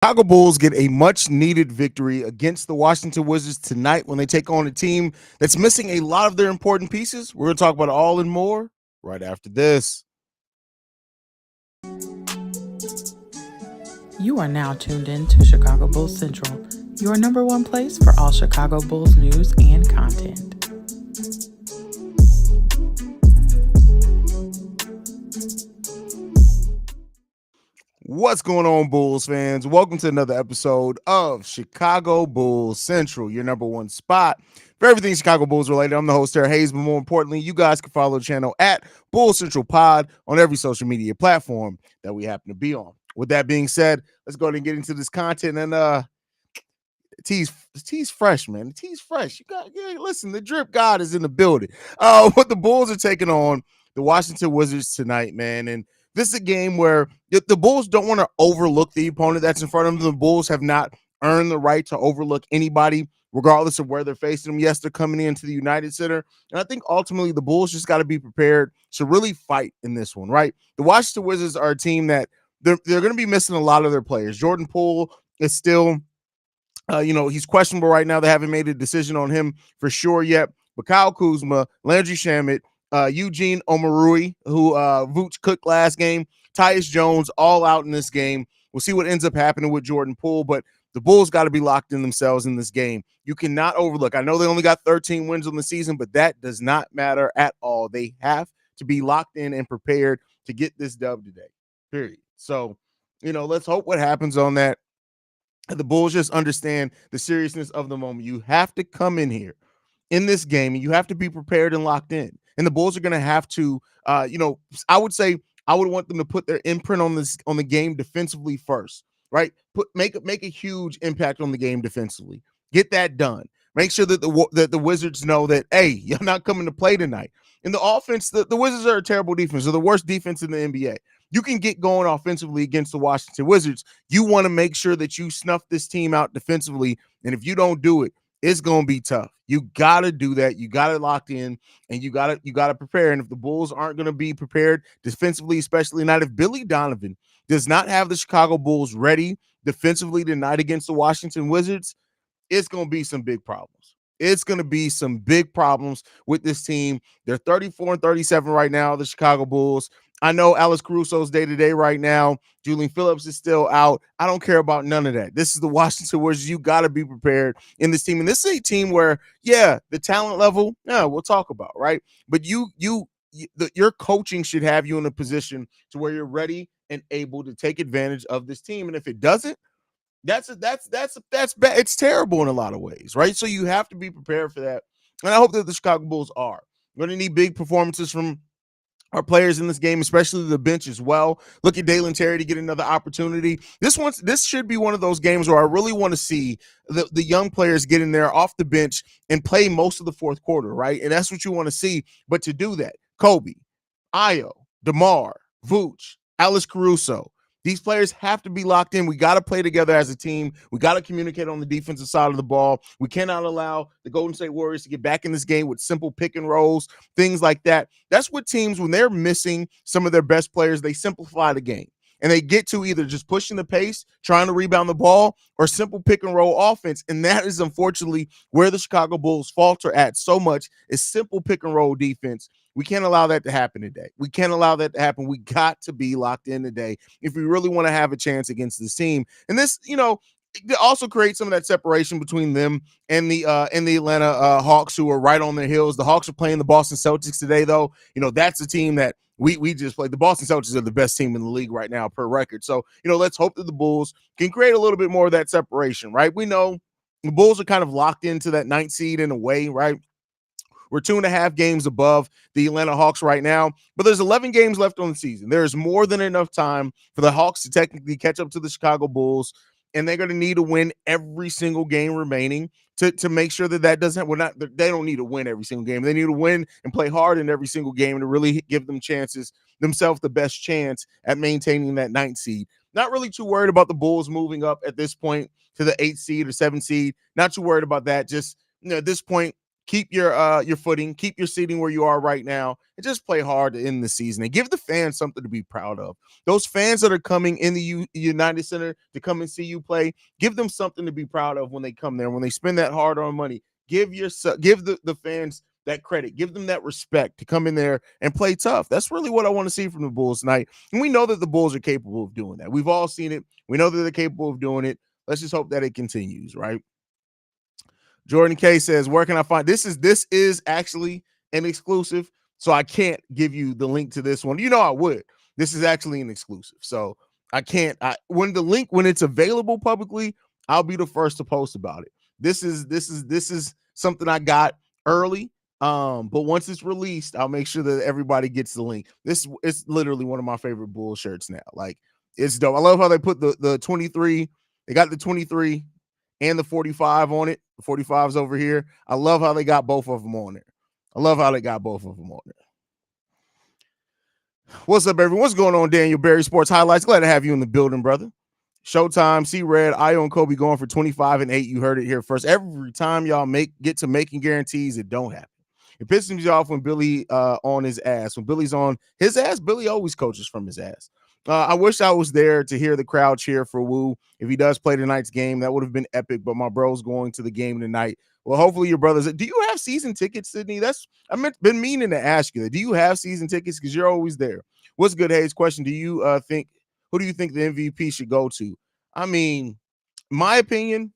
Chicago Bulls get a much needed victory against the Washington Wizards tonight when they take on a team that's missing a lot of their important pieces. We're going to talk about it all and more right after this. You are now tuned in to Chicago Bulls Central, your number one place for all Chicago Bulls news and content. What's going on, Bulls fans? Welcome to another episode of Chicago Bulls Central, your number one spot for everything Chicago Bulls related. I'm the host, Haize, but more importantly, you guys can follow the channel at Bulls Central Pod on every social media platform that we happen to be on. With that being said, let's go ahead and get into this content and tea's fresh, man. The tea's fresh. Listen, the drip god is in the building. What the Bulls are taking on the Washington Wizards tonight, man. And this is a game where the Bulls don't want to overlook the opponent that's in front of them. The Bulls have not earned the right to overlook anybody, regardless of where they're facing them. Yes, they're coming into the United Center. And I think ultimately the Bulls just got to be prepared to really fight in this one, right? The Washington Wizards are a team that they're going to be missing a lot of their players. Jordan Poole is still he's questionable right now. They haven't made a decision on him for sure yet. But Kyle Kuzma, Landry Shamet, Eugene Omoruyi, who Vooch cooked last game, Tyus Jones, all out in this game. We'll see what ends up happening with Jordan Poole, but the Bulls got to be locked in themselves in this game. You cannot overlook. I know they only got 13 wins on the season, but that does not matter at all. They have to be locked in and prepared to get this dub today, period. So, let's hope what happens on that. The Bulls just understand the seriousness of the moment. You have to come in here in this game and you have to be prepared and locked in. And the Bulls are going to have to, I would say I would want them to put their imprint on the game defensively first, right? Make a huge impact on the game defensively. Get that done. Make sure that the Wizards know that, hey, you're not coming to play tonight. In the offense, the Wizards are a terrible defense. They're the worst defense in the NBA. You can get going offensively against the Washington Wizards. You want to make sure that you snuff this team out defensively. And if you don't do it, it's going to be tough. You got to do that. You got it locked in and you got to prepare. And if the Bulls aren't going to be prepared defensively, especially not if Billy Donovan does not have the Chicago Bulls ready defensively tonight against the Washington Wizards, it's going to be some big problems. It's going to be some big problems with this team. They're 34-37 right now, the Chicago Bulls. I know Alex Caruso's day-to-day right now. Julian Phillips is still out. I don't care about none of that. This is the Washington Wizards. You got to be prepared in this team. And this is a team where, the talent level, we'll talk about, right? But your coaching should have you in a position to where you're ready and able to take advantage of this team. And if it doesn't, that's bad. It's terrible in a lot of ways, right? So you have to be prepared for that. And I hope that the Chicago Bulls are. We're going to need big performances from our players in this game, especially the bench as well. Look at Dalen Terry to get another opportunity. This should be one of those games where I really want to see the young players get in there off the bench and play most of the fourth quarter, right? And that's what you want to see. But to do that, Kobe, Ayo, DeMar, Vooch, Alex Caruso, these players have to be locked in. We got to play together as a team. We got to communicate on the defensive side of the ball. We cannot allow the Golden State Warriors to get back in this game with simple pick and rolls, things like that. That's what teams, when they're missing some of their best players, they simplify the game. And they get to either just pushing the pace, trying to rebound the ball, or simple pick and roll offense. And that is unfortunately where the Chicago Bulls falter at so much is simple pick and roll defense. We can't allow that to happen today. We can't allow that to happen. We got to be locked in today if we really want to have a chance against this team. And this, it also creates some of that separation between them and the Atlanta Hawks, who are right on their heels. The Hawks are playing the Boston Celtics today, though. That's a team that we just played. The Boston Celtics are the best team in the league right now per record. So, let's hope that the Bulls can create a little bit more of that separation, right? We know the Bulls are kind of locked into that ninth seed in a way, right? We're 2.5 games above the Atlanta Hawks right now, but there's 11 games left on the season. There's more than enough time for the Hawks to technically catch up to the Chicago Bulls, and they're going to need to win every single game remaining to make sure that doesn't. They don't need to win every single game. They need to win and play hard in every single game to really give themselves the best chance at maintaining that ninth seed. Not really too worried about the Bulls moving up at this point to the 8th seed or 7th seed. Not too worried about that. Just at this point, keep your footing, keep your seating where you are right now, and just play hard to end the season and give the fans something to be proud of. Those fans that are coming in the United Center to come and see you play, give them something to be proud of when they come there. When they spend that hard-earned money, give the fans that credit, give them that respect to come in there and play tough. That's really what I want to see from the Bulls tonight. And we know that the Bulls are capable of doing that. We've all seen it. We know that they're capable of doing it. Let's just hope that it continues, right? Jordan K says, where can I find this is actually an exclusive, so I can't give you the link to this one. You know I would. This is actually an exclusive. So I can't when it's available publicly, I'll be the first to post about it. This is something I got early. But once it's released, I'll make sure that everybody gets the link. This it's literally one of my favorite Bull shirts now. Like it's dope. I love how they put the 23, they got the 23 and the 45 on it. The 45's over here. I love how they got both of them on there. I love how they got both of them on there. What's up, everyone? What's going on, Daniel Berry Sports Highlights? Glad to have you in the building, brother. Showtime, C Red, Io and Kobe going for 25 and 8. You heard it here first. Every time y'all get to making guarantees, it don't happen. It pisses me off when Billy on his ass. When Billy's on his ass, Billy always coaches from his ass. I wish I was there to hear the crowd cheer for Woo. If he does play tonight's game, that would have been epic. But my bro's going to the game tonight. Well, hopefully your brothers. Do you have season tickets, Sydney? Been meaning to ask you that. Do you have season tickets? Because you're always there. What's good, Haize? Question: Do you who do you think the MVP should go to? I mean, my opinion.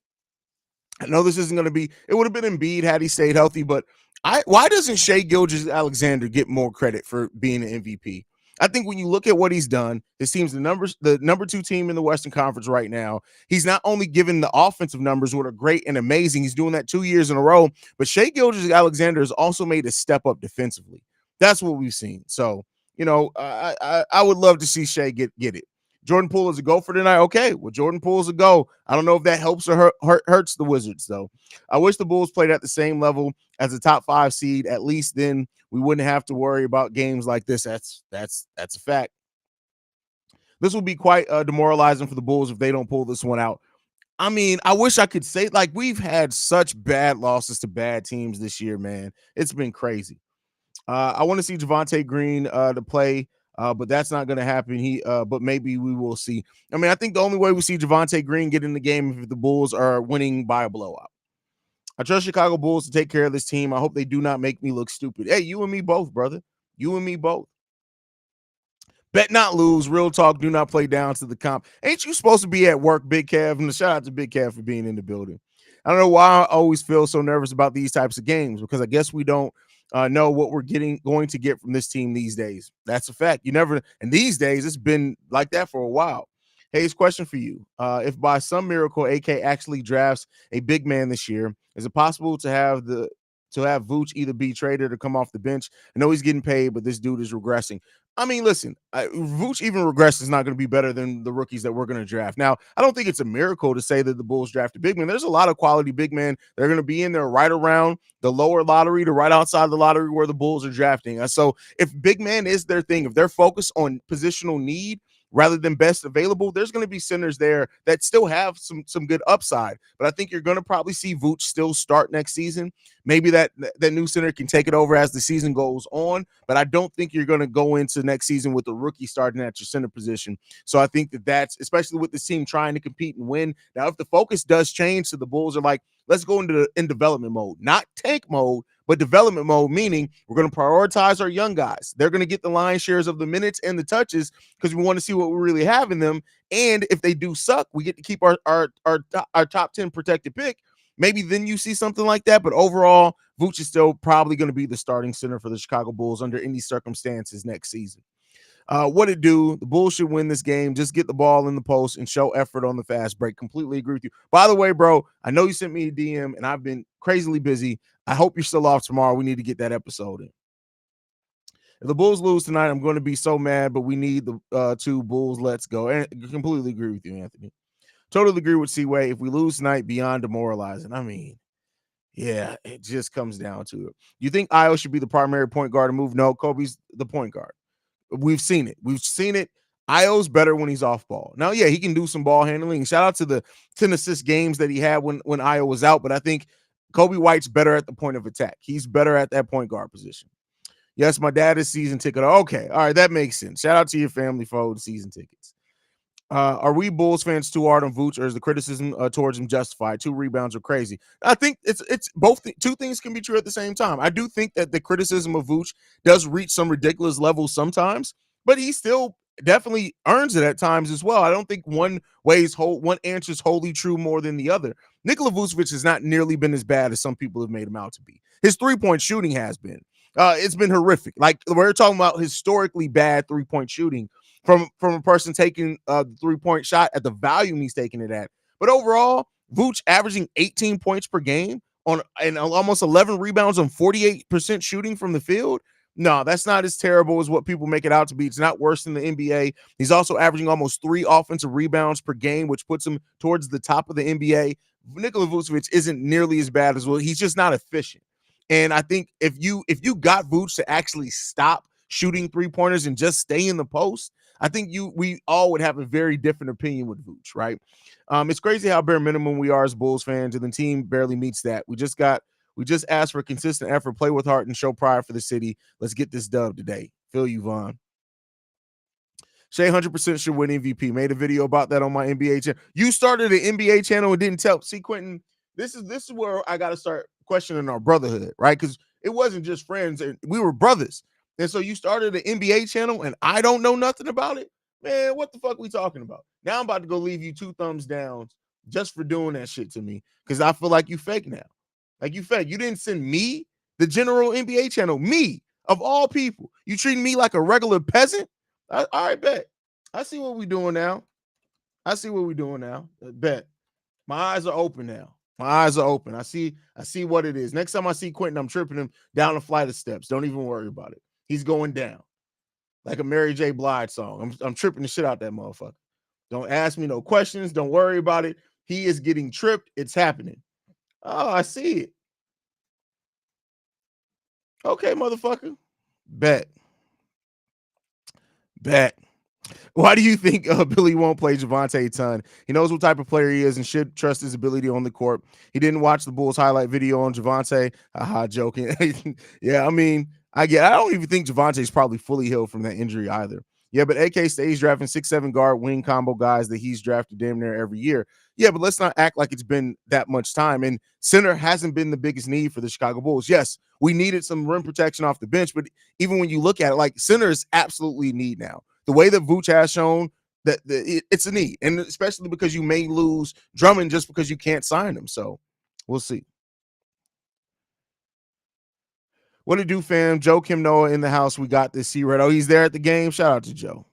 I know this isn't going to be. It would have been Embiid had he stayed healthy, but why doesn't Shai Gilgeous-Alexander get more credit for being an MVP? I think when you look at what he's done, his team's the number 2 team in the Western Conference right now. He's not only given the offensive numbers, which are great and amazing. He's doing that 2 years in a row, but Shai Gilgeous-Alexander has also made a step up defensively. That's what we've seen. So, I would love to see Shai get it. Jordan Poole is a go for tonight. Okay, well, Jordan Poole's a go. I don't know if that helps or hurts the Wizards, though. I wish the Bulls played at the same level as a top 5 seed. At least then we wouldn't have to worry about games like this. That's a fact. This will be quite demoralizing for the Bulls if they don't pull this one out. I mean, I wish I could say, like, we've had such bad losses to bad teams this year, man. It's been crazy. I want to see Javonte Green to play. But that's not going to happen. But maybe we will see. I mean, I think the only way we see Javonte Green get in the game is if the Bulls are winning by a blowout. I trust Chicago Bulls to take care of this team. I hope they do not make me look stupid. Hey, you and me both, brother. You and me both. Bet not lose. Real talk. Do not play down to the comp. Ain't you supposed to be at work, Big Kev? And shout out to Big Kev for being in the building. I don't know why I always feel so nervous about these types of games, because I guess we don't know what we're going to get from this team these days. That's a fact. You never, and these days it's been like that for a while. Haize, question for you: if by some miracle AK actually drafts a big man this year, is it possible to have Vooch either be traded or come off the bench? I know he's getting paid, but this dude is regressing. I mean, listen, Vooch even regress is not going to be better than the rookies that we're going to draft. Now, I don't think it's a miracle to say that the Bulls draft a big man. There's a lot of quality big men. They're going to be in there right around the lower lottery to right outside the lottery where the Bulls are drafting. So if big man is their thing, if they're focused on positional need rather than best available, there's going to be centers there that still have some good upside. But I think you're going to probably see Vooch still start next season. Maybe that new center can take it over as the season goes on, but I don't think you're going to go into next season with a rookie starting at your center position. So I think that's, especially with this team trying to compete and win. Now, if the focus does change, so the Bulls are like, let's go in development mode, not tank mode, but development mode, meaning we're going to prioritize our young guys. They're going to get the lion's shares of the minutes and the touches because we want to see what we really have in them. And if they do suck, we get to keep our top 10 protected pick. Maybe then you see something like that. But overall, Vooch is still probably going to be the starting center for the Chicago Bulls under any circumstances next season. What it do? The Bulls should win this game. Just get the ball in the post and show effort on the fast break. Completely agree with you. By the way, bro, I know you sent me a DM and I've been crazily busy. I hope you're still off tomorrow. We need to get that episode in. If the Bulls lose tonight, I'm going to be so mad, but we need the 2 Bulls. Let's go. And I completely agree with you, Anthony. Totally agree with C-Way. If we lose tonight, beyond demoralizing. I mean, yeah, it just comes down to it. You think Io should be the primary point guard and move? No, Kobe's the point guard. We've seen it. Io's better when he's off ball. Now, yeah, he can do some ball handling. Shout out to the 10 assist games that he had when Io was out. But I think Kobe White's better at the point of attack. He's better at that point guard position. Yes, my dad is season ticket. Okay, all right, that makes sense. Shout out to your family for holding season tickets. Are we Bulls fans too hard on Vooch, or is the criticism towards him justified? 2 rebounds are crazy. I think it's both. Two things can be true at the same time. I do think that the criticism of Vooch does reach some ridiculous levels sometimes, but he still definitely earns it at times as well. I don't think one answer is wholly true more than the other. Nikola Vucevic has not nearly been as bad as some people have made him out to be. His 3-point shooting has been. It's been horrific. Like, we're talking about historically bad 3-point shooting from a person taking the 3-point shot at the volume he's taking it at. But overall, Vooch averaging 18 points per game and almost 11 rebounds on 48% shooting from the field. No, that's not as terrible as what people make it out to be. It's not worse than the NBA. He's also averaging almost 3 offensive rebounds per game, which puts him towards the top of the NBA. Nikola Vucevic isn't nearly as bad as well. He's just not efficient. And I think if you got Vooch to actually stop shooting 3-pointers and just stay in the post, I think we all would have a very different opinion with Vooch, right? It's crazy how bare minimum we are as Bulls fans, and the team barely meets that. We just asked for consistent effort, play with heart, and show pride for the city. Let's get this dub today. Feel you, Vaughn. Shea 100% should win MVP. Made a video about that on my NBA channel. You started an NBA channel and didn't tell. See, Quentin, this is where I got to start questioning our brotherhood, right? Because it wasn't just friends, and we were brothers. And so you started an NBA channel and I don't know nothing about it? Man, what the fuck we talking about? Now I'm about to go leave you 2 thumbs down just for doing that shit to me because I feel like you fake now. Like, you fake. You didn't send me the general NBA channel, me, of all people. You treating me like a regular peasant? All right, bet. I see what we're doing now. Bet. My eyes are open now. I see what it is. Next time I see Quentin, I'm tripping him down a flight of steps. Don't even worry about it. He's going down like a Mary J. Blige song. I'm tripping the shit out that motherfucker. Don't ask me no questions. Don't worry about it. He is getting tripped. It's happening. Oh, I see it. Okay, motherfucker. Bet. Why do you think Billy won't play Javonte a ton? He knows what type of player he is and should trust his ability on the court. He didn't watch the Bulls highlight video on Javonte. Haha, joking. Yeah, I mean, I don't even think Javonte's probably fully healed from that injury either. Yeah, but AK stays drafting 6'7" guard wing combo guys that he's drafted damn near every year. Yeah, but let's not act like it's been that much time. And center hasn't been the biggest need for the Chicago Bulls. Yes, we needed some rim protection off the bench, but even when you look at it, like, center is absolutely need now. The way that Vooch has shown that it's a need, and especially because you may lose Drummond just because you can't sign him. So we'll see. What to do, fam? Joe Kim Noah in the house. We got this. C-Red. Oh, he's there at the game. Shout out to Joe.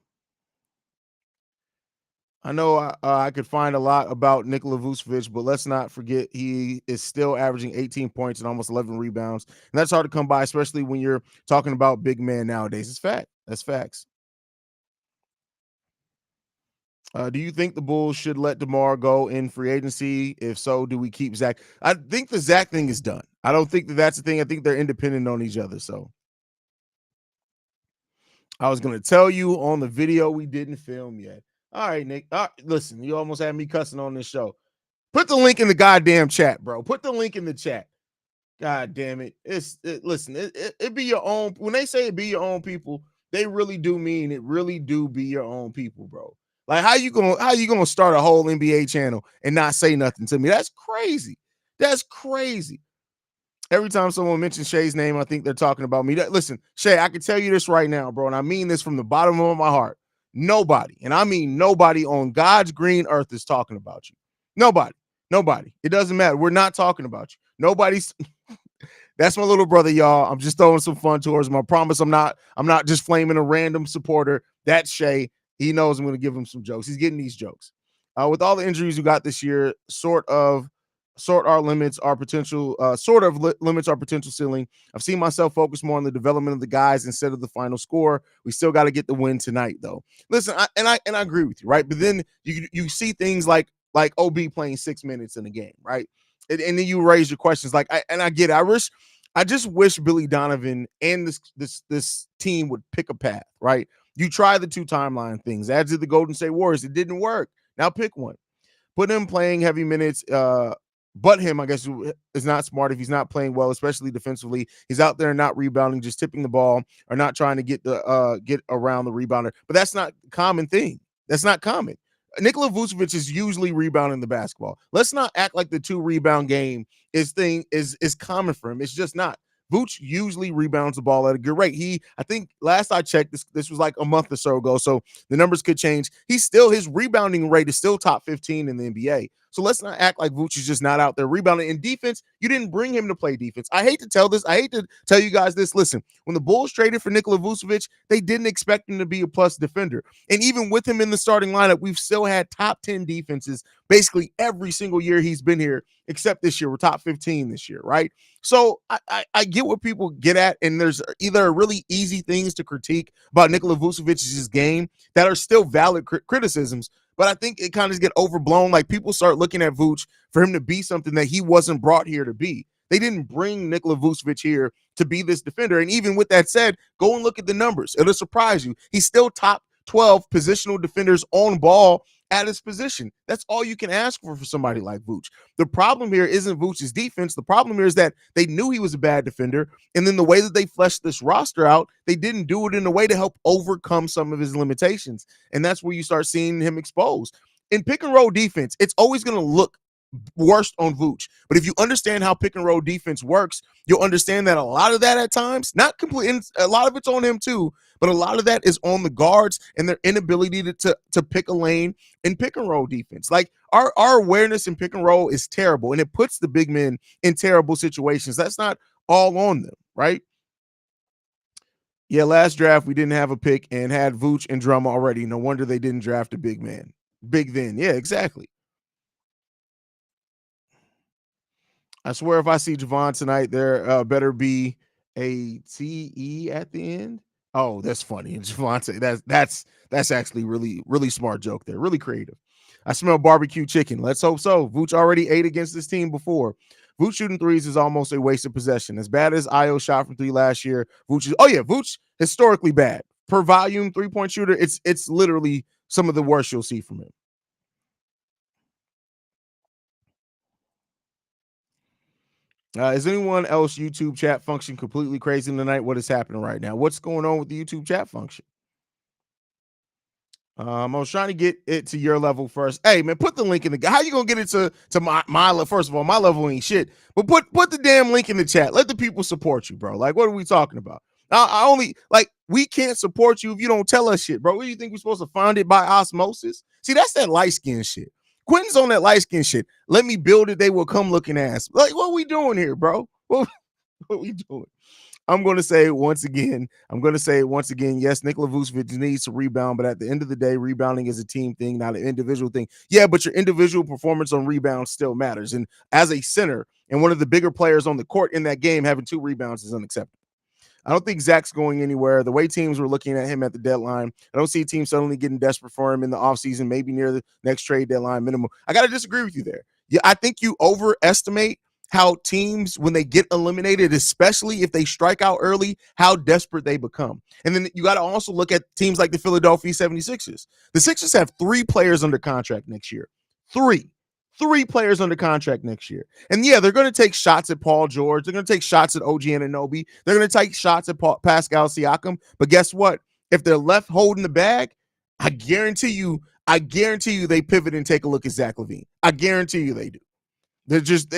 I know I could find a lot about Nikola Vucevic, but let's not forget he is still averaging 18 points and almost 11 rebounds. And that's hard to come by, especially when you're talking about big man nowadays. It's fact. That's facts. Do you think the Bulls should let DeMar go in free agency? If so, do we keep Zach? I think the Zach thing is done. I don't think that's the thing. I think they're independent on each other. So I was going to tell you on the video we didn't film yet. All right, Nick. Listen, you almost had me cussing on this show. Put the link in the goddamn chat, bro. Put the link in the chat. God damn it. Listen, it be your own. When they say it be your own people, they really do mean it really do be your own people, bro. Like, how you gonna start a whole NBA channel and not say nothing to me? That's crazy. That's crazy. Every time someone mentions Shay's name, I think they're talking about me. Listen, Shay, I can tell you this right now, bro, and I mean this from the bottom of my heart. Nobody, and I mean nobody on God's green earth is talking about you. Nobody. It doesn't matter. We're not talking about you. Nobody's. That's my little brother, y'all. I'm just throwing some fun towards him. I promise I'm not just flaming a random supporter. That's Shay. He knows I'm going to give him some jokes. He's getting these jokes. With all the injuries we got this year, sort of limits our potential ceiling. I've seen myself focus more on the development of the guys instead of the final score. We still got to get the win tonight, though. Listen, I agree with you, right? But then you see things like OB playing 6 minutes in a game, right? And then you raise your questions. I get it. I just wish Billy Donovan and this team would pick a path, right? You try the 2 timeline things, as did the Golden State Warriors. It didn't work. Now pick one. Put him playing heavy minutes but him, I guess, is not smart if he's not playing well, especially defensively. He's out there not rebounding, just tipping the ball or not trying to get around the rebounder. But that's not a common thing. That's not common. Nikola Vucevic is usually rebounding the basketball. Let's not act like the 2 rebound game is common for him. It's just not. Vooch usually rebounds the ball at a good rate. I think last I checked, this was like a month or so ago, so the numbers could change. His rebounding rate is still top 15 in the NBA. So let's not act like Vooch is just not out there rebounding. In defense, you didn't bring him to play defense. I hate to tell you guys this. Listen, when the Bulls traded for Nikola Vucevic, they didn't expect him to be a plus defender. And even with him in the starting lineup, we've still had top 10 defenses basically every single year he's been here, except this year. We're top 15 this year, right? So I get what people get at, and there's either really easy things to critique about Nikola Vucevic's game that are still valid criticisms, but I think it kind of get overblown. Like, people start looking at Vooch for him to be something that he wasn't brought here to be. They didn't bring Nikola Vucevic here to be this defender. And even with that said, go and look at the numbers. It'll surprise you. He's still top 12 positional defenders on ball at his position. That's all you can ask for somebody like Vooch. The problem here isn't Vooch's defense. The problem here is that they knew he was a bad defender, and then the way that they fleshed this roster out, they didn't do it in a way to help overcome some of his limitations, and that's where you start seeing him exposed. In pick and roll defense, it's always going to look worst on Vooch. But if you understand how pick and roll defense works, you'll understand that a lot of that at times, not completely, a lot of it's on him too, but a lot of that is on the guards and their inability to pick a lane in pick and roll defense. Like, our awareness in pick and roll is terrible, and it puts the big men in terrible situations. That's not all on them, right? Yeah, last draft we didn't have a pick and had Vooch and Drum already. No wonder they didn't draft a big man. Big then. Yeah, exactly. I swear if I see Javon tonight, there better be a TE at the end. Oh, that's funny. And Javon, that's actually really smart joke there. Really creative. I smell barbecue chicken. Let's hope so. Vooch already ate against this team before. Vooch shooting threes is almost a wasted possession. As bad as Io shot from 3 last year, Vooch historically bad. Per volume 3-point shooter, it's literally some of the worst you'll see from him. Is anyone else YouTube chat function completely crazy tonight? What is happening right now? What's going on with the YouTube chat function? I was trying to get it to your level first. Hey, man, put the link in the. How you gonna get it to my level? First of all, my level ain't shit. But put the damn link in the chat. Let the people support you, bro. Like, what are we talking about? I only like we can't support you if you don't tell us shit, bro. What do you think we're supposed to find it by osmosis? See, that's that light skin shit. Quentin's on that light skin shit. Let me build it. They will come looking ass. Like, what are we doing here, bro? What we doing? I'm going to say it once again. Yes, Nikola Vucevic needs to rebound, but at the end of the day, rebounding is a team thing, not an individual thing. Yeah, but your individual performance on rebounds still matters. And as a center and one of the bigger players on the court in that game, having 2 rebounds is unacceptable. I don't think Zach's going anywhere. The way teams were looking at him at the deadline, I don't see teams suddenly getting desperate for him in the offseason, maybe near the next trade deadline minimum. I got to disagree with you there. Yeah, I think you overestimate how teams, when they get eliminated, especially if they strike out early, how desperate they become. And then you got to also look at teams like the Philadelphia 76ers. The Sixers have 3 players under contract next year. 3 players under contract next year. And yeah, they're going to take shots at Paul George. They're going to take shots at OG Anunoby. They're going to take shots at Pascal Siakam. But guess what? If they're left holding the bag, I guarantee you they pivot and take a look at Zach LaVine. I guarantee you they do. They're just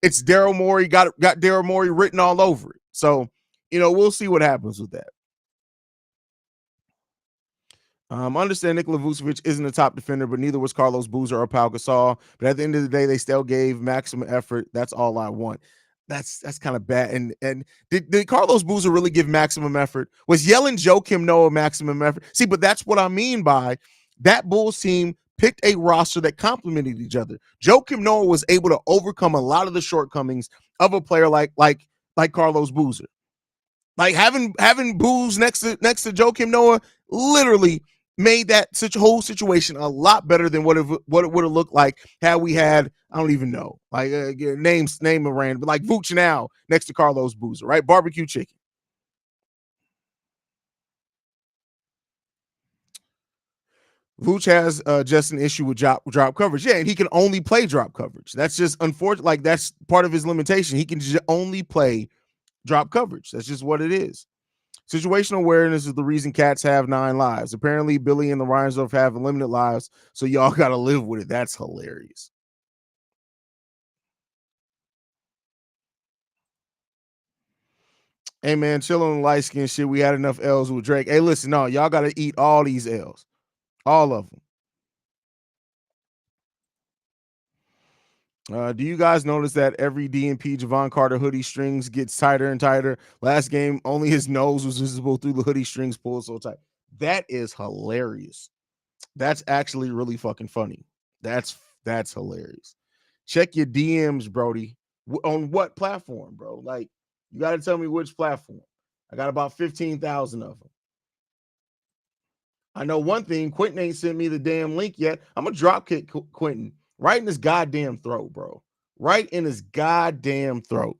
it's Daryl Morey, got Daryl Morey written all over it. So, we'll see what happens with that. Understand Nikola Vucevic isn't a top defender, but neither was Carlos Boozer or Pau Gasol. But at the end of the day, they still gave maximum effort. That's all I want. That's kind of bad. And did Carlos Boozer really give maximum effort? Was yelling Joakim Noah maximum effort? See, but that's what I mean by that Bulls team picked a roster that complemented each other. Joakim Noah was able to overcome a lot of the shortcomings of a player like Carlos Boozer. Like having Booze next to Joakim Noah literally made that whole situation a lot better than what it would have looked like had we had, I don't even know, like name a random, but like Vooch now next to Carlos Boozer, right? Barbecue chicken. Vooch has just an issue with drop coverage. Yeah, and he can only play drop coverage. That's just unfortunate. Like, that's part of his limitation. He can only play drop coverage. That's just what it is. Situational awareness is the reason cats have 9 lives. Apparently, Billy and the Reinsdorf have limited lives, so y'all got to live with it. That's hilarious. Hey, man, chill on the light skin shit. We had enough L's with Drake. Hey, listen, no, y'all got to eat all these L's. All of them. Do you guys notice that every DNP Javon Carter hoodie strings gets tighter and tighter? Last game, only his nose was visible through the hoodie strings pulled so tight. That is hilarious. That's actually really fucking funny. That's hilarious. Check your DMs, Brody. On what platform, bro? Like, you got to tell me which platform. I got about 15,000 of them. I know one thing. Quentin ain't sent me the damn link yet. I'm going to drop kick Quentin right in his goddamn throat, bro. Right in his goddamn throat.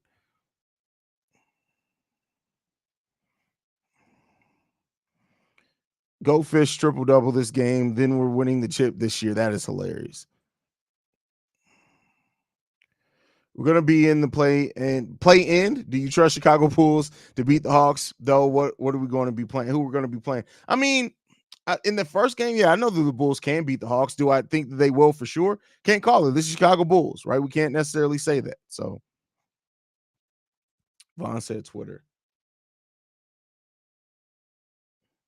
Go Fish triple-double this game. Then we're winning the chip this year. That is hilarious. We're gonna be in the play in. Do you trust Chicago Bulls to beat the Hawks? Though, what are we going to be playing? Who we're going to be playing? I mean, in the first game, yeah, I know that the Bulls can beat the Hawks. Do I think that they will for sure? Can't call it. This is Chicago Bulls, right? We can't necessarily say that. So, Vaughn said Twitter.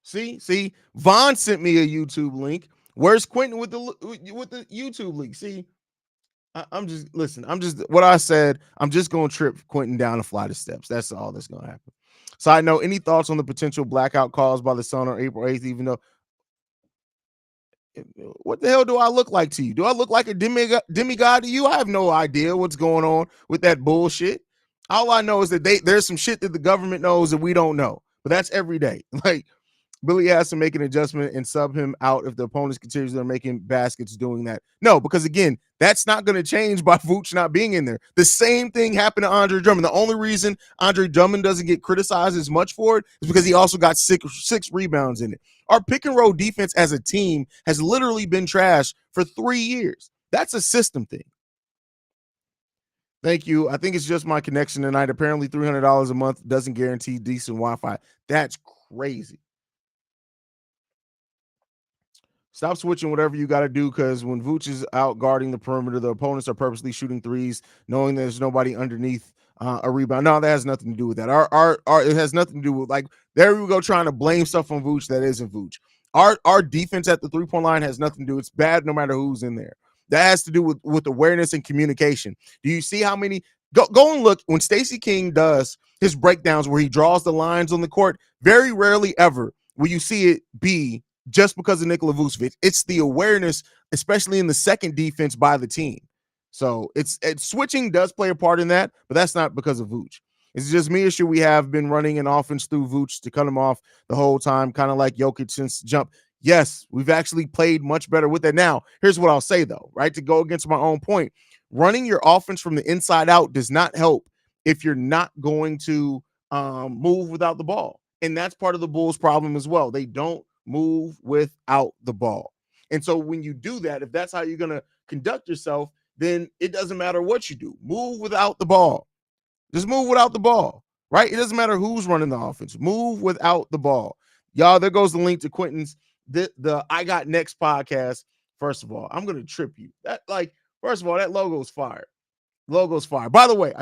See, Vaughn sent me a YouTube link. Where's Quentin with the YouTube link? See, I'm just listen. I'm just what I said. I'm just gonna trip Quentin down a flight of steps. That's all that's gonna happen. Side note: any thoughts on the potential blackout caused by the sun on April 8th? Even though, what the hell do I look like to you? Do I look like a demigod to you? I have no idea what's going on with that bullshit. All I know is that there's some shit that the government knows that we don't know. But that's every day. Like, Billy has to make an adjustment and sub him out if the opponents continues they're making baskets doing that. No, because again, that's not going to change by Vooch not being in there. The same thing happened to Andre Drummond. The only reason Andre Drummond doesn't get criticized as much for it is because he also got six rebounds in it. Our pick and roll defense as a team has literally been trash for 3 years. That's a system thing. Thank you. I think it's just my connection tonight. Apparently $300 a month doesn't guarantee decent Wi-Fi. That's crazy. Stop switching whatever you got to do, because when Vooch is out guarding the perimeter, the opponents are purposely shooting threes, knowing there's nobody underneath a rebound. No, that has nothing to do with that. Our it has nothing to do with, like, there we go trying to blame stuff on Vooch that isn't Vooch. Our defense at the 3-point line has nothing to do. It's bad no matter who's in there. That has to do with awareness and communication. Do you see how many? Go and look when Stacey King does his breakdowns where he draws the lines on the court. Very rarely ever will you see it be just because of Nikola Vucevic. It's the awareness, especially in the second defense by the team. So it's switching does play a part in that, but that's not because of Vooch. It's just me or should we have been running an offense through Vooch to cut him off the whole time, kind of like Jokic since jump? Yes, we've actually played much better with that. Now, here's what I'll say, though, right? To go against my own point, running your offense from the inside out does not help if you're not going to move without the ball. And that's part of the Bulls' problem as well. They don't move without the ball. And so when you do that, if that's how you're going to conduct yourself, then it doesn't matter what you do. Move without the ball. Just move without the ball, right? It doesn't matter who's running the offense. Move without the ball. Y'all, there goes the link to Quentin's the I Got Next podcast. First of all, I'm going to trip you. First of all, that logo's fire. Logo's fire. By the way,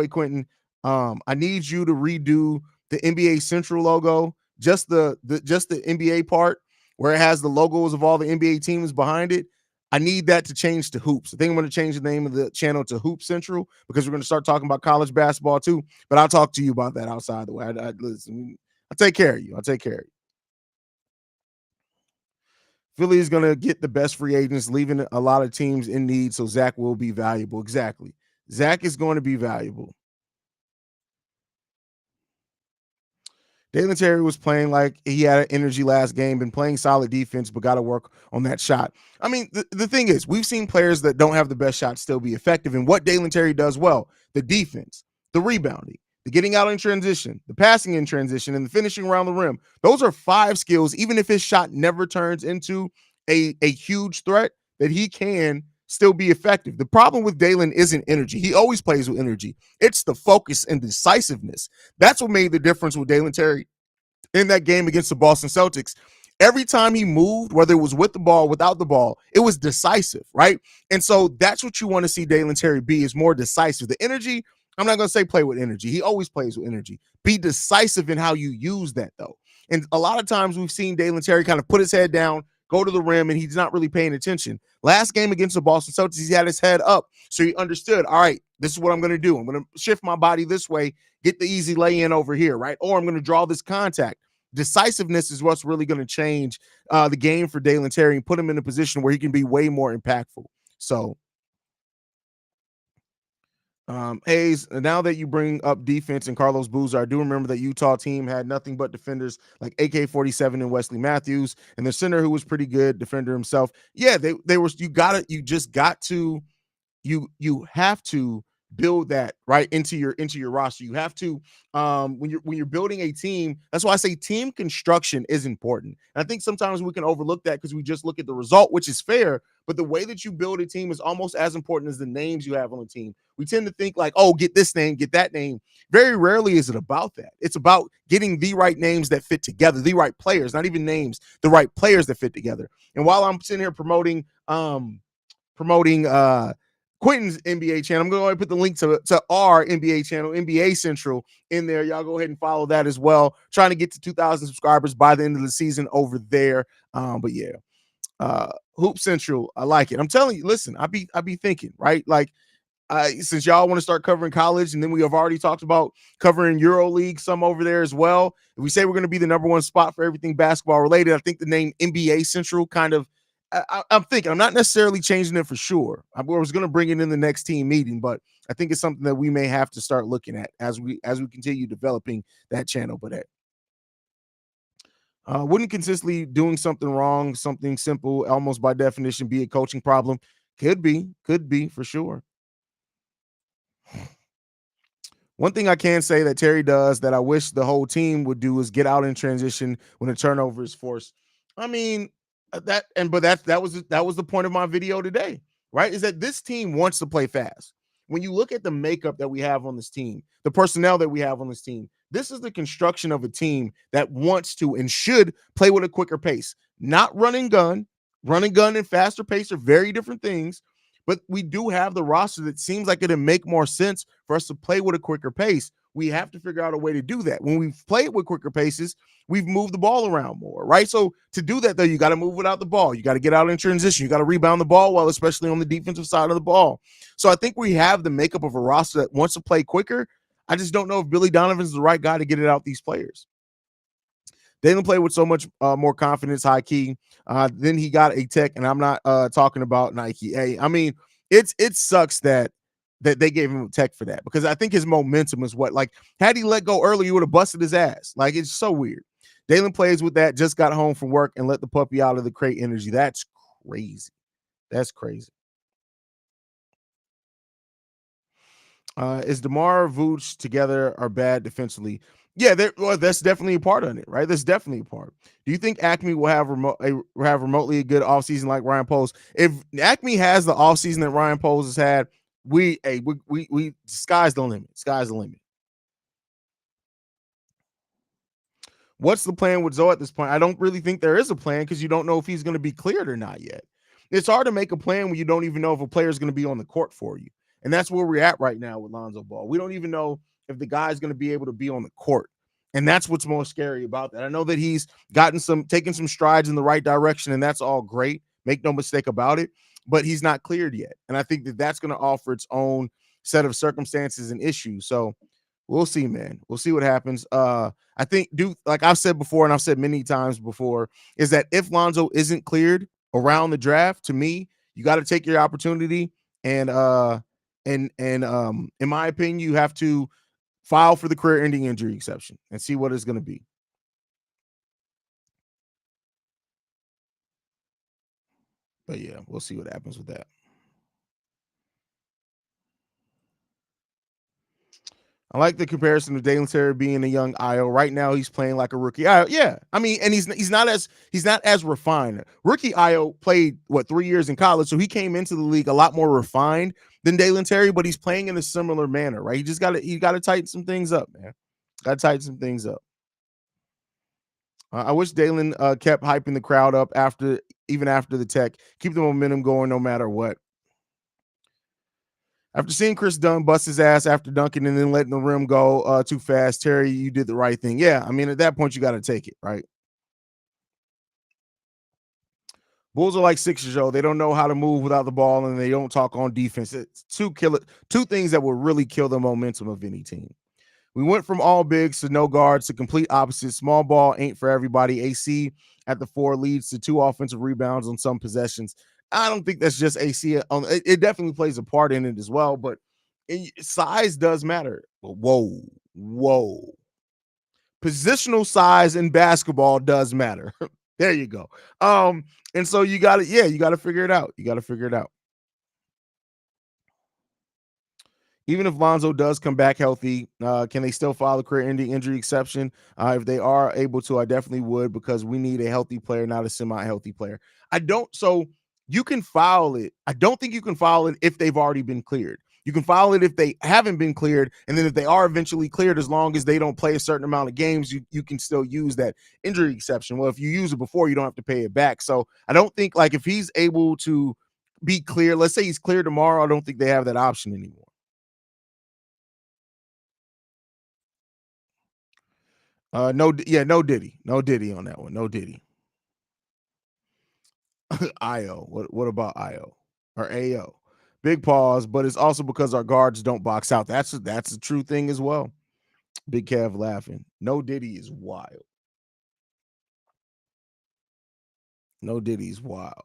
Quentin, I need you to redo the NBA Central logo, just the NBA part where it has the logos of all the NBA teams behind it. I need that to change to Hoops. I think I'm going to change the name of the channel to Hoop Central because we're going to start talking about college basketball too. But I'll talk to you about that outside the way. Listen, I'll take care of you. Philly is going to get the best free agents, leaving a lot of teams in need, so Zach will be valuable. Exactly. Zach is going to be valuable. Dalen Terry was playing like he had energy last game, been playing solid defense, but got to work on that shot. I mean, the thing is, we've seen players that don't have the best shot still be effective. And what Dalen Terry does well, the defense, the rebounding, the getting out in transition, the passing in transition, and the finishing around the rim. Those are 5 skills, even if his shot never turns into a huge threat, that he can still be effective. The problem with Dalen isn't energy. He always plays with energy. It's the focus and decisiveness. That's what made the difference with Dalen Terry in that game against the Boston Celtics. Every time he moved, whether it was with the ball, without the ball, it was decisive, right? And so that's what you want to see Dalen Terry be, is more decisive. The energy, I'm not going to say play with energy. He always plays with energy. Be decisive in how you use that, though. And a lot of times we've seen Dalen Terry kind of put his head down, go to the rim, and he's not really paying attention. Last game against the Boston Celtics, he had his head up. So he understood, all right, this is what I'm going to do. I'm going to shift my body this way, get the easy lay in over here, right? Or I'm going to draw this contact. Decisiveness is what's really going to change the game for Dalen Terry and put him in a position where he can be way more impactful. So, Haize, now that you bring up defense and Carlos Boozer, I do remember that Utah team had nothing but defenders like AK-47 and Wesley Matthews, and the center who was pretty good defender himself. Yeah, they were. You just got to you have to build that right into your roster. You have to when you're building a team. That's why I say team construction is important. And I think sometimes we can overlook that because we just look at the result, which is fair, but the way that you build a team is almost as important as the names you have on the team. We tend to think like, oh, get this name, get that name. Very rarely is it about that. It's about getting the right names that fit together, the right players, not even names, the right players that fit together. And while I'm sitting here promoting Quentin's NBA channel, I'm going to go ahead and put the link to our NBA channel, NBA Central, in there. Y'all go ahead and follow that as well. Trying to get to 2,000 subscribers by the end of the season over there. But yeah, Hoop Central, I like it. I'm telling you, listen, I be thinking, right? Like, since y'all want to start covering college, and then we have already talked about covering Euro League some over there as well. If we say we're going to be the number one spot for everything basketball related, I think the name NBA Central kind of, I'm thinking, I'm not necessarily changing it for sure. I was going to bring it in the next team meeting, but I think it's something that we may have to start looking at as we continue developing that channel. But wouldn't consistently doing something wrong, something simple, almost by definition, be a coaching problem? Could be for sure. One thing I can say that Terry does that I wish the whole team would do is get out in transition when a turnover is forced. I mean, that was the point of my video today, right? Is that this team wants to play fast. When you look at the makeup that we have on this team, the personnel that we have on this team, this is the construction of a team that wants to and should play with a quicker pace, not run and gun. Run and gun and faster pace are very different things, but we do have the roster that seems like it'd make more sense for us to play with a quicker pace. We have to figure out a way to do that. When we've played with quicker paces, we've moved the ball around more, right? So to do that, though, you got to move without the ball. You got to get out in transition. You got to rebound the ball well, especially on the defensive side of the ball. So I think we have the makeup of a roster that wants to play quicker. I just don't know if Billy Donovan's the right guy to get it out these players. They didn't play with so much more confidence, high key. Then he got a tech, and I'm not talking about Nike. Hey, I mean, it sucks that they gave him a tech for that, because I think his momentum is what, like, had he let go early, he would have busted his ass. Like, it's so weird. Dalen plays with that, just got home from work and let the puppy out of the crate energy. That's crazy. That's crazy. Is DeMar Vooch together are bad defensively? Yeah, well, that's definitely a part of it, right? That's definitely a part. Do you think Acme will have remotely a good offseason like Ryan Poles? If Acme has the offseason that Ryan Poles has had, we sky's the limit. Sky's the limit. What's the plan with Zoe at this point? I don't really think there is a plan, because you don't know if he's going to be cleared or not yet. It's hard to make a plan when you don't even know if a player is going to be on the court for you. And that's where we're at right now with Lonzo Ball. We don't even know if the guy's going to be able to be on the court. And that's what's most scary about that. I know that he's taken some strides in the right direction, and that's all great. Make no mistake about it. But he's not cleared yet. And I think that that's going to offer its own set of circumstances and issues. So we'll see, man. We'll see what happens. I think, like I've said before, and I've said many times before, is that if Lonzo isn't cleared around the draft, to me, you got to take your opportunity. And in my opinion, you have to file for the career-ending injury exception and see what it's going to be. But yeah, we'll see what happens with that. I like the comparison of Dalen Terry being a young Io. Right now, he's playing like a rookie Io. Yeah, I mean, and he's not as refined. Rookie Io played 3 years in college, so he came into the league a lot more refined than Dalen Terry, but he's playing in a similar manner, right? He got to tighten some things up, man. Got to tighten some things up. I wish Dalen kept hyping the crowd up even after the tech. Keep the momentum going no matter what. After seeing Chris Dunn bust his ass after dunking and then letting the rim go too fast, Terry, you did the right thing. Yeah, I mean, at that point, you got to take it, right? Bulls are like 6 years old. They don't know how to move without the ball, and they don't talk on defense. It's two things that will really kill the momentum of any team. We went from all bigs to no guards to complete opposite. Small ball ain't for everybody. AC at the 4 leads to 2 offensive rebounds on some possessions. I don't think that's just AC. It definitely plays a part in it as well, but size does matter. Whoa. Positional size in basketball does matter. There you go. And so you got to, you got to figure it out. You got to figure it out. Even if Lonzo does come back healthy, can they still file a career-ending injury exception? If they are able to, I definitely would, because we need a healthy player, not a semi-healthy player. I don't. So you can file it. I don't think you can file it if they've already been cleared. You can file it if they haven't been cleared, and then if they are eventually cleared, as long as they don't play a certain amount of games, you can still use that injury exception. Well, if you use it before, you don't have to pay it back. So I don't think, like, if he's able to be clear, let's say he's clear tomorrow, I don't think they have that option anymore. No, yeah, no Diddy on that one. No Diddy. Io. What about Io or AO? Big pause, but it's also because our guards don't box out. That's a true thing as well. Big Kev laughing. No Diddy is wild. No Diddy is wild.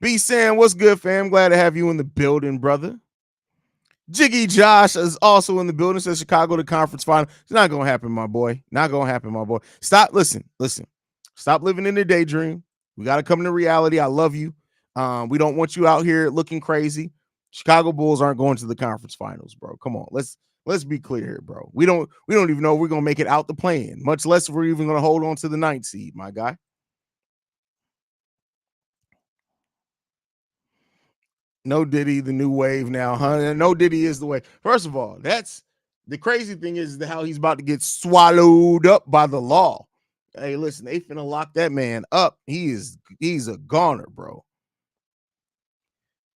B Sam, what's good, fam? Glad to have you in the building, brother. Jiggy Josh is also in the building. Says Chicago to conference final. It's not gonna happen, my boy. Not gonna happen, my boy. Stop. Listen. Stop living in the daydream. We got to come to reality. I love you. We don't want you out here looking crazy. Chicago Bulls aren't going to the conference finals, bro. Come on, let's be clear here, bro. We don't even know if we're gonna make it out the play-in, much less if we're even gonna hold on to the 9th seed, my guy. No Diddy, the new wave now, huh? No Diddy is the way. First of all, that's the crazy thing is how he's about to get swallowed up by the law. Hey, listen, they finna lock that man up. He's a goner, bro.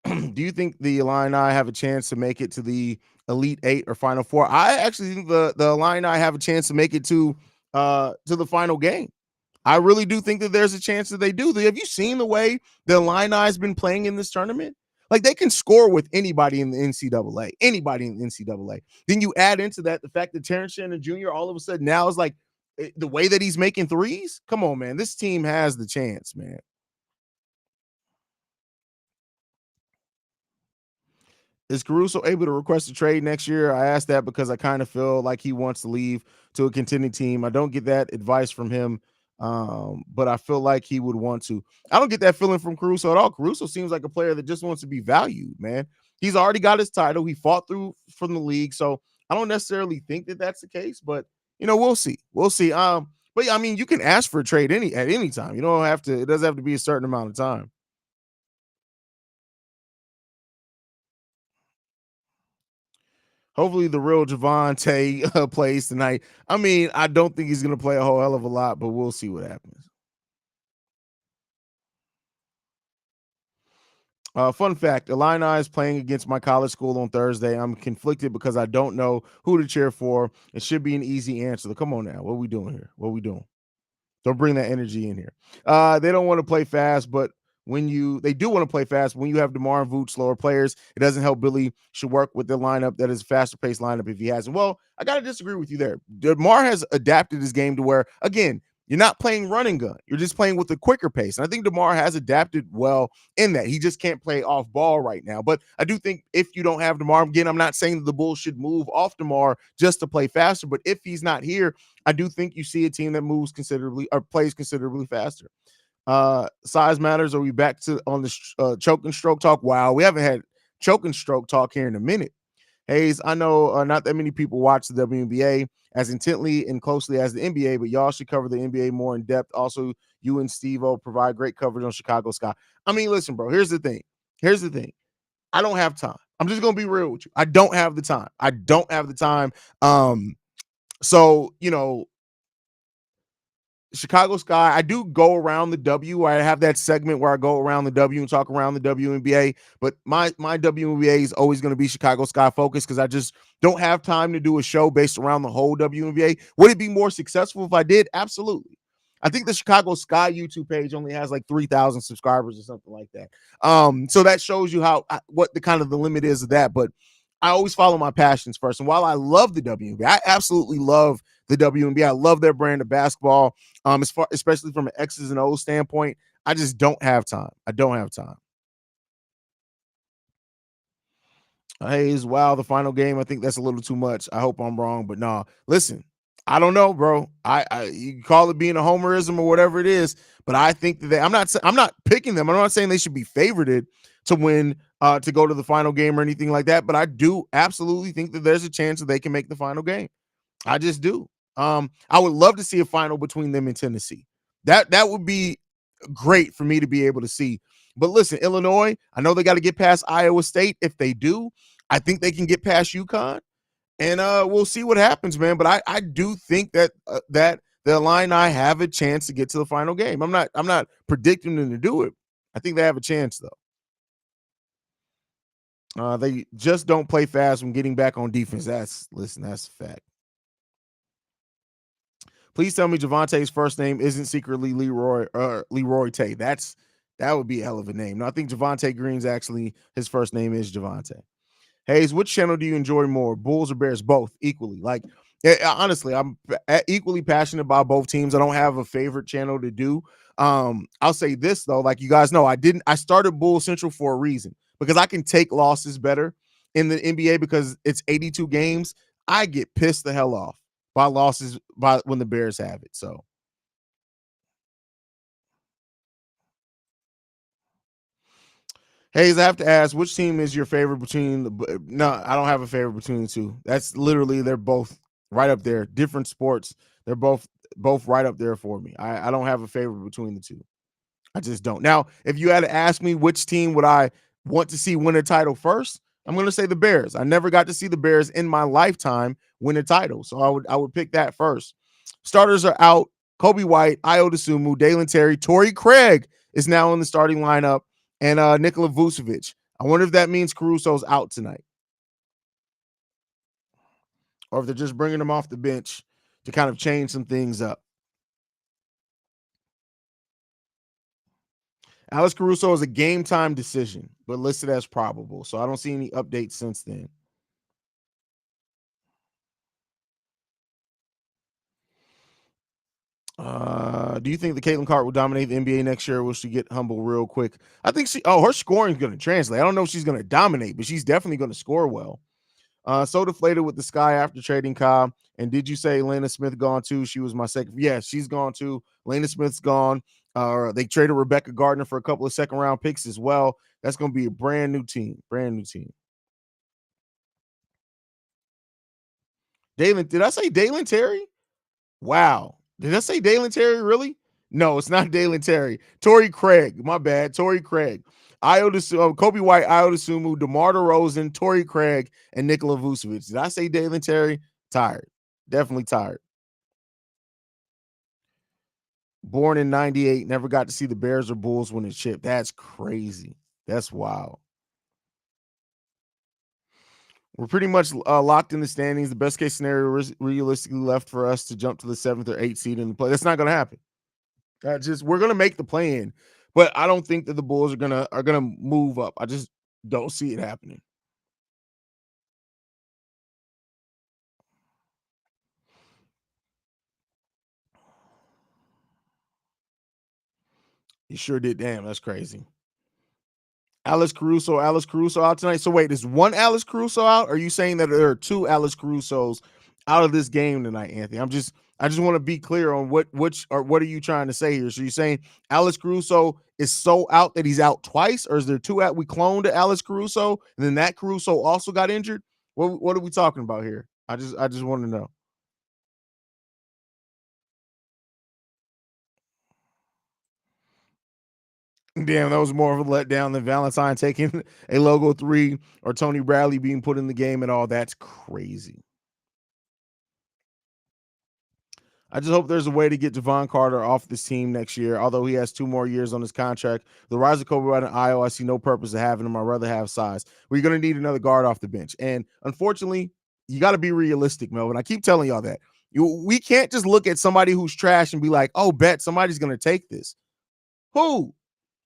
Do you think the Illini have a chance to make it to the Elite Eight or Final Four? I actually think the Illini have a chance to make it to the final game. I really do think that there's a chance that they do. Have you seen the way the Illini has been playing in this tournament? Like, they can score with anybody in the NCAA. Anybody in the NCAA. Then you add into that the fact that Terrence Shannon Jr. all of a sudden now is like the way that he's making threes. Come on, man. This team has the chance, man. Is Caruso able to request a trade next year? I asked that because I kind of feel like he wants to leave to a contending team. I don't get that advice from him, but I feel like he would want to. I don't get that feeling from Caruso at all. Caruso seems like a player that just wants to be valued, man. He's already got his title. He fought through from the league, so I don't necessarily think that that's the case. But we'll see. We'll see. But yeah, I mean, you can ask for a trade at any time. You don't have to. It doesn't have to be a certain amount of time. Hopefully, the real Javante plays tonight. I mean, I don't think he's going to play a whole hell of a lot, but we'll see what happens. Fun fact: Illini is playing against my college school on Thursday. I'm conflicted because I don't know who to cheer for. It should be an easy answer. Come on now, what are we doing here? What are we doing? Don't bring that energy in here. They don't want to play fast, but they do want to play fast. When you have DeMar and Vooch, slower players, it doesn't help. Billy should work with the lineup that is a faster paced lineup if he hasn't. Well, I got to disagree with you there. DeMar has adapted his game to where, again, you're not playing run and gun. You're just playing with a quicker pace. And I think DeMar has adapted well in that. He just can't play off ball right now. But I do think if you don't have DeMar, again, I'm not saying that the Bulls should move off DeMar just to play faster. But if he's not here, I do think you see a team that moves considerably or plays considerably faster. Size matters. Are we back to on the choke and stroke talk? Wow, we haven't had choke and stroke talk here in a minute. Haize, I know not that many people watch the WNBA as intently and closely as the NBA, but y'all should cover the NBA more in depth. Also, you and Steve-O provide great coverage on Chicago Sky. I mean, listen, bro, here's the thing. Here's the thing. I don't have time. I'm just gonna be real with you. I don't have the time. I don't have the time. So Chicago Sky, I do go around the W. I have that segment where I go around the W and talk around the WNBA, but my WNBA is always going to be Chicago Sky focused because I just don't have time to do a show based around the whole WNBA. Would it be more successful if I did? Absolutely. I think the Chicago Sky YouTube page only has like 3,000 subscribers or something like that. So that shows you what the kind of the limit is of that. But I always follow my passions first. And while I love the WNBA, I absolutely love the WNBA. I love their brand of basketball. Especially from an X's and O's standpoint, I just don't have time. I don't have time. Haize, wow, the final game. I think that's a little too much. I hope I'm wrong, but nah. Listen, I don't know, bro. You can call it being a homerism or whatever it is, but I think that I'm not picking them. I'm not saying they should be favorited to win, to go to the final game or anything like that. But I do absolutely think that there's a chance that they can make the final game. I just do. I would love to see a final between them and Tennessee. That would be great for me to be able to see. But listen, Illinois, I know they got to get past Iowa State. If they do, I think they can get past UConn, and we'll see what happens, man. But I do think that that the Illini have a chance to get to the final game. I'm not predicting them to do it. I think they have a chance though. They just don't play fast when getting back on defense. That's a fact. Please tell me Javante's first name isn't secretly Leroy Tay. That would be a hell of a name. No, I think Javante Green's actually his first name is Javante. Haize, which channel do you enjoy more, Bulls or Bears? Both equally. Like honestly, I'm equally passionate about both teams. I don't have a favorite channel to do. I'll say this though, like you guys know, I started Bull Central for a reason because I can take losses better in the NBA because it's 82 games. I get pissed the hell off by losses by when the Bears have it. So Haize, I have to ask, which team is your favorite between the? No, I don't have a favorite between the two. That's literally they're both right up there. Different sports. They're both right up there for me. I don't have a favorite between the two. I just don't. Now, if you had to ask me which team would I want to see win a title first, I'm going to say the Bears. I never got to see the Bears in my lifetime win a title, so I would pick that first. Starters are out. Kobe White, Io DeSumo, Dalen Terry, Torrey Craig is now in the starting lineup, and Nikola Vucevic. I wonder if that means Caruso's out tonight, or if they're just bringing him off the bench to kind of change some things up. Alex Caruso is a game time decision, but listed as probable. So I don't see any updates since then. Do you think that Caitlin Clark will dominate the NBA next year, or will she get humble real quick? I think her scoring is going to translate. I don't know if she's going to dominate, but she's definitely going to score well. So deflated with the Sky after trading Cobb. And did you say Lena Smith gone too? She was my second. Yeah, she's gone too. Lena Smith's gone. They traded Rebecca Gardner for a couple of second round picks as well. That's going to be a brand new team. Brand new team. Dalen, did I say Dalen Terry? Wow. Did I say Dalen Terry? Really? No, it's not Dalen Terry. Torrey Craig. My bad. Torrey Craig. Kobe White, Io DeSumo, DeMar DeRozan, Torrey Craig, and Nikola Vucevic. Did I say Dalen Terry? Tired. Definitely tired. Born in 98, never got to see the Bears or Bulls win a chip. That's crazy. That's wild. We're pretty much locked in the standings. The best case scenario realistically left for us to jump to the 7th or 8th seed in the play. That's not going to happen. We're going to make the play in, but I don't think that the Bulls are gonna move up. I just don't see it happening. You sure did. Damn, that's crazy. Alex Caruso out tonight. So wait, is one Alex Caruso out? Or are you saying that there are two Alex Carusos out of this game tonight, Anthony? I just want to be clear on what are you trying to say here? So you're saying Alex Caruso is so out that he's out twice, or is there two out? We cloned Alex Caruso, and then that Caruso also got injured. What are we talking about here? I just want to know. Damn, that was more of a letdown than Valentine taking a logo three or Tony Bradley being put in the game at all. That's crazy. I just hope there's a way to get Javon Carter off this team next year. Although he has 2 more years on his contract, the rise of Kobe White and Iowa, I see no purpose of having him. I'd rather have size. We're going to need another guard off the bench, and unfortunately, you got to be realistic, Melvin. I keep telling y'all that we can't just look at somebody who's trash and be like, "Oh, bet somebody's going to take this." Who?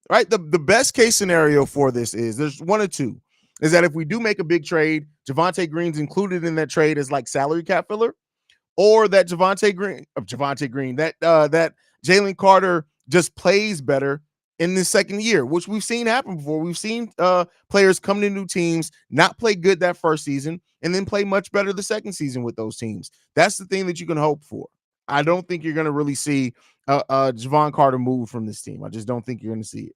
Right? The best case scenario for this is there's one or two. Is that if we do make a big trade, Javonte Green's included in that trade as like salary cap filler, or that Javonte Green, that Jalen Carter just plays better in the second year, which we've seen happen before. We've seen players come to new teams, not play good that first season, and then play much better the second season with those teams. That's the thing that you can hope for. I don't think you're going to really see Javon Carter move from this team. I just don't think you're going to see it.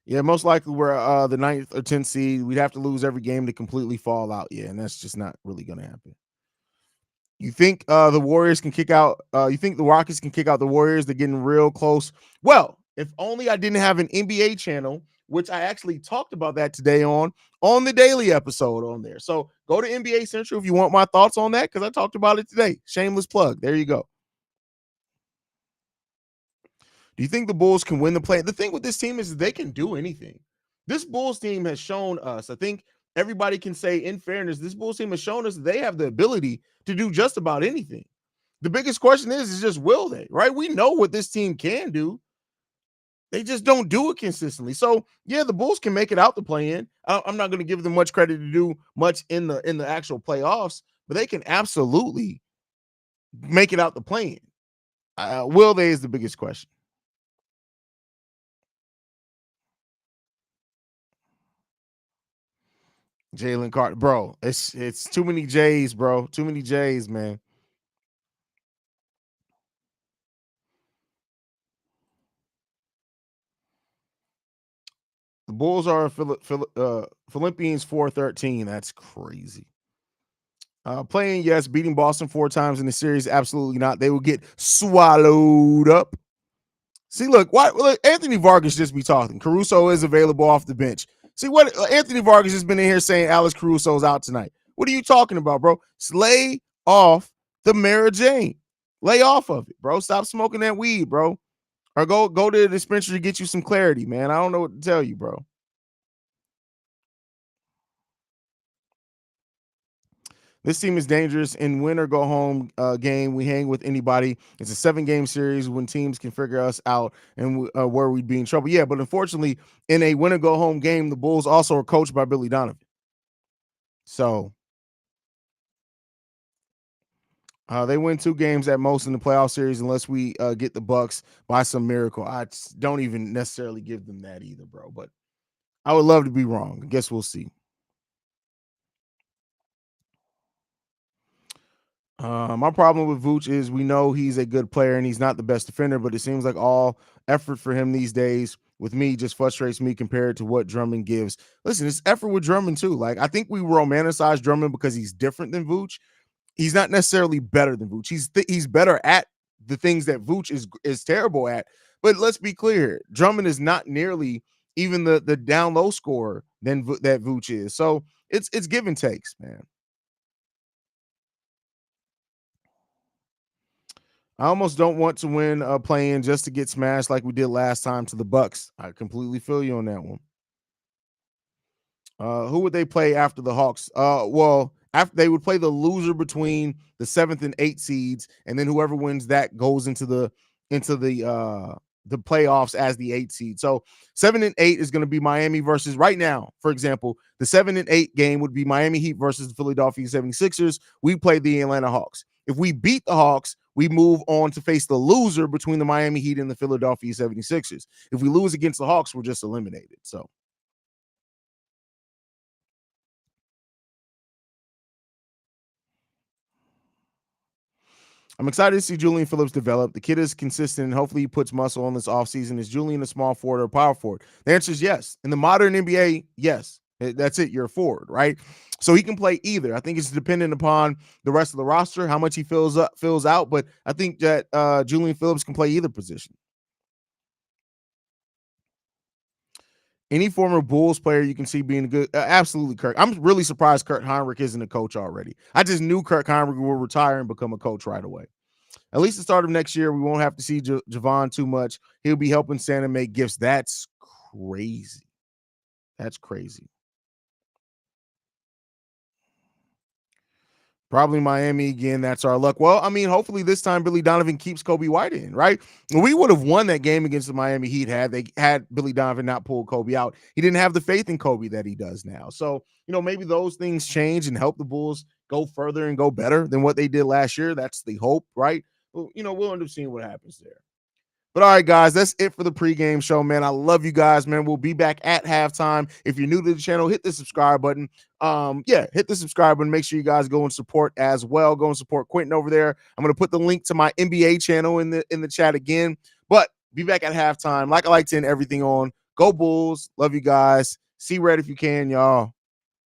Yeah, most likely we're the ninth or 10th seed. We'd have to lose every game to completely fall out. Yeah, and that's just not really going to happen. You think the Warriors can kick out? You think the Rockets can kick out the Warriors? They're getting real close. Well, if only I didn't have an NBA channel, which I actually talked about that today on the daily episode on there. So go to NBA Central if you want my thoughts on that because I talked about it today. Shameless plug. There you go. Do you think the Bulls can win the play? The thing with this team is they can do anything. This Bulls team has shown us, I think everybody can say, in fairness, this Bulls team has shown us they have the ability to do just about anything. The biggest question is just will they, right? We know what this team can do. They just don't do it consistently. So yeah, the Bulls can make it out the play-in. I'm not going to give them much credit to do much in the actual playoffs, but they can absolutely make it out the play-in. Will they is the biggest question. Jalen Carter, bro. It's too many J's, bro. Too many J's, man. The Bulls are Philippians 4-13. That's crazy. Playing, yes. Beating Boston 4 times in the series, absolutely not. They will get swallowed up. See, look, Anthony Vargas just be talking. Caruso is available off the bench. See what Anthony Vargas has been in here saying Alex Caruso's out tonight. What are you talking about, bro? Lay off the Mara Jane. Lay off of it, bro. Stop smoking that weed, bro. Or go to the dispensary to get you some clarity, man. I don't know what to tell you, bro. This team is dangerous in win or go home game. We hang with anybody. It's a 7-game series when teams can figure us out and where we'd be in trouble. Yeah, but unfortunately, in a win or go home game, the Bulls also are coached by Billy Donovan. So they win 2 games at most in the playoff series unless we get the Bucks by some miracle. I don't even necessarily give them that either, bro. But I would love to be wrong. I guess we'll see. My problem with Vooch is we know he's a good player and he's not the best defender, but it seems like all effort for him these days with me just frustrates me compared to what Drummond gives. Listen, it's effort with Drummond too. Like I think we romanticize Drummond because he's different than Vooch. He's not necessarily better than Vooch. He's better at the things that Vooch is terrible at. But let's be clear, Drummond is not nearly even the down low scorer than that Vooch is. So it's give and takes, man. I almost don't want to win a play-in just to get smashed like we did last time to the Bucks. I completely feel you on that one. Who would they play after the Hawks? Well, after they would play the loser between the 7th and 8th seeds, and then whoever wins that goes into the playoffs as the 8th seed. So 7 and 8 is going to be Miami versus right now. For example, the 7 and 8 game would be Miami Heat versus the Philadelphia 76ers. We play the Atlanta Hawks. If we beat the Hawks, we move on to face the loser between the Miami Heat and the Philadelphia 76ers. If we lose against the Hawks, we're just eliminated. So I'm excited to see Julian Phillips develop. The kid is consistent and hopefully he puts muscle on this offseason. Is Julian a small forward or a power forward? The answer is yes. In the modern NBA, yes. That's it. You're a forward, right? So he can play either. I think it's dependent upon the rest of the roster, how much he fills out. But I think that Julian Phillips can play either position. Any former Bulls player you can see being good, absolutely, Kirk. I'm really surprised Kurt Heinrich isn't a coach already. I just knew Kurt Heinrich will retire and become a coach right away. At least the start of next year, we won't have to see Javon too much. He'll be helping Santa make gifts. That's crazy. That's crazy. Probably Miami again. That's our luck. Well, I mean, hopefully this time Billy Donovan keeps Kobe White in, right? We would have won that game against the Miami Heat had they had Billy Donovan not pulled Kobe out. He didn't have the faith in Kobe that he does now. So, maybe those things change and help the Bulls go further and go better than what they did last year. That's the hope, right? Well, we'll end up seeing what happens there. But all right, guys, that's it for the pregame show, man. I love you guys, man. We'll be back at halftime. If you're new to the channel, hit the subscribe button. Hit the subscribe button. Make sure you guys go and support as well. Go and support Quentin over there. I'm going to put the link to my NBA channel in the chat again. But be back at halftime. Like I like to end everything on. Go Bulls. Love you guys. See red if you can, y'all.